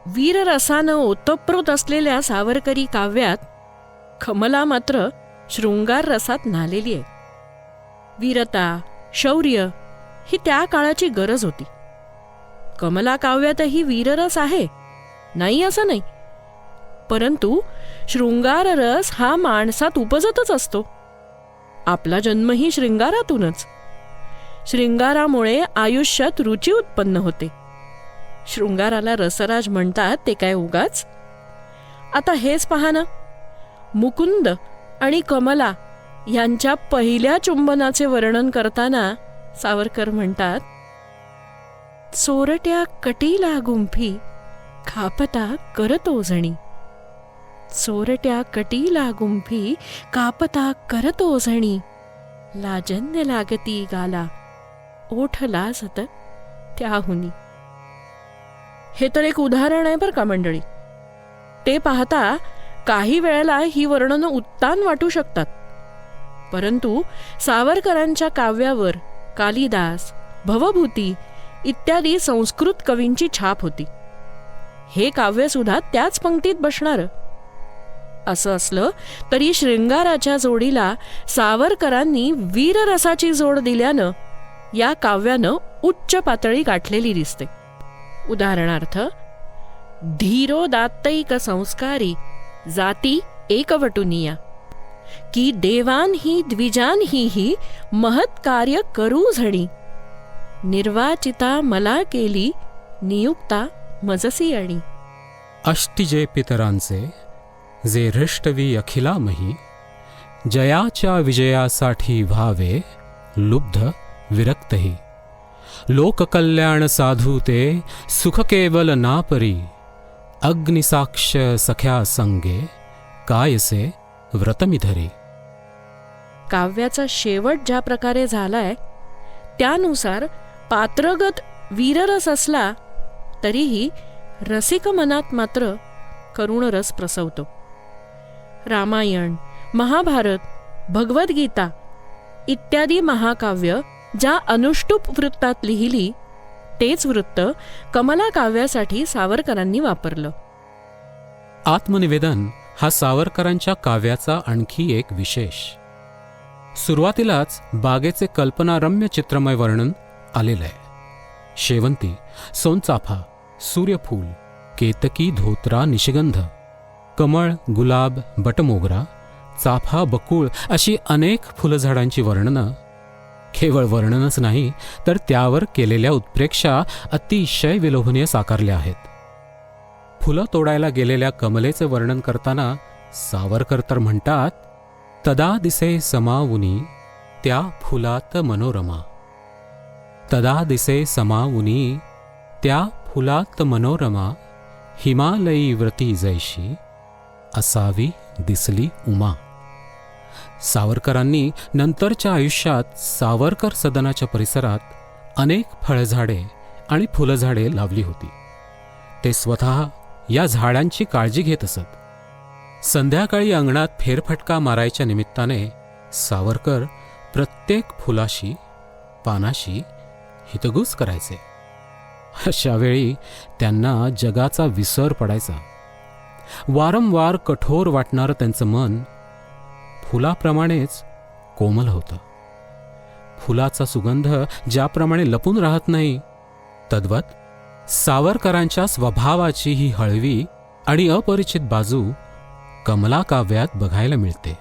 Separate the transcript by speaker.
Speaker 1: वीररसानं ओतप्रोत असलेल्या सावरकरी काव्यात कमला मात्र शृंगार रसात न्हालेली आहे. वीरता, शौर्य ही त्या काळाची गरज होती. कमला काव्यातही वीररस आहे, नाही असं नाही, परंतु शृंगार रस हा माणसात उपजतच असतो. आपला जन्मही शृंगारातूनच. शृंगारामुळे आयुष्यात रुची उत्पन्न होते. शृंगाराला रसराज म्हणतात ते काय उगाच? आता हेच पहा ना, मुकुंद आणि कमला यांच्या पहिल्या चुंबनाचे वर्णन करताना सावरकर म्हणतात, चोरट्या कटीला गुंफी कापता करतो जणी. चोरट्या कटीला गुंफी कापता करतो जणी. लाजन्य लागती गाला ओठ लाजत त्याहुनी. हे तर एक उदाहरण आहे बरं का मंडळी. ते पाहता काही वेळेला ही वर्णनं उत्तान वाटू शकतात, परंतु सावरकरांच्या काव्यावर कालिदास, भवभूती इत्यादी संस्कृत कवींची छाप होती. हे काव्य सुद्धा त्याच पंक्तीत बसणार. असं असलं तरी शृंगाराच्या जोडीला सावरकरांनी वीररसाची जोड दिल्यानं या काव्यानं उच्च पातळी गाठलेली दिसते. उदाहरणार्थ, धीरोदात्तैक संस्कारी जाती एकवटुनिया की देवान ही द्विजान ही महत् कार्य करू झणी. निर्वाचिता मला केली नियुक्ता मजसी आणि.
Speaker 2: अष्टिजे पितरांचे जे हृष्टवी अखिलामही, जयाच्या विजयासाठी व्हावे लुब्ध विरक्तही. लोककल्याण साधू ते सुख केवल नापरी, अग्निसाक्ष सख्या संगे कायसे व्रतमिधरी.
Speaker 1: काव्याचा शेवट ज्या प्रकारे झालाय त्यानुसार पात्रगत वीररस असला तरीही रसिक मनात मात्र करुण रस प्रसवतो. रामायण, महाभारत, भगवद्गीता इत्यादी महाकाव्य ज्या अनुष्टुप वृत्तात लिहिली तेच वृत्त कमला काव्यासाठी सावरकरांनी वापरलं.
Speaker 2: आत्मनिवेदन हा सावरकरांच्या काव्याचा आणखी एक विशेष. सुरुवातीलाच बागेचे कल्पनारम्य चित्रमय वर्णन आलेलं आहे. शेवंती, सोनचाफा, सूर्यफूल, केतकी, धोत्रा, निशिगंध, कमळ, गुलाब, बटमोगरा, चाफा, बकुळ अशी अनेक फुलझाडांची वर्णनं केवळ वर्णनच नाही तर त्यावर केलेल्या उत्प्रेक्षा अतिशय विलोभनीय साकारल्या आहेत. फुलं तोडायला गेलेल्या कमलेचे वर्णन करताना सावरकर तर म्हणतात, तदा दिसे समावुनी त्या फुलात मनोरमा. तदा दिसे समावुनी त्या फुलात मनोरमा, हिमालयी व्रती जैशी असावी दिसली उमा. सावरकरांनी नंतरच्या आयुष्यात सावरकर सदनाच्या परिसरात अनेक फळझाडे आणि फुलझाडे लावली होती. ते स्वतः या झाडांची काळजी घेत असत. संध्याकाळी अंगणात फेरफटका मारायच्या निमित्ताने सावरकर प्रत्येक फुलाशी, पानाशी हितगुज करायचे. अशा वेळी त्यांना जगाचा विसर पडायचा. वारंवार कठोर वाटणारं त्यांचं मन फुलाप्रमाणेच कोमल होतं. फुलाचा सुगंध ज्याप्रमाणे लपून राहत नाही, तद्वत सावरकरांच्या स्वभावाची ही हळवी आणि अपरिचित बाजू कमला काव्यात बघायला मिळते.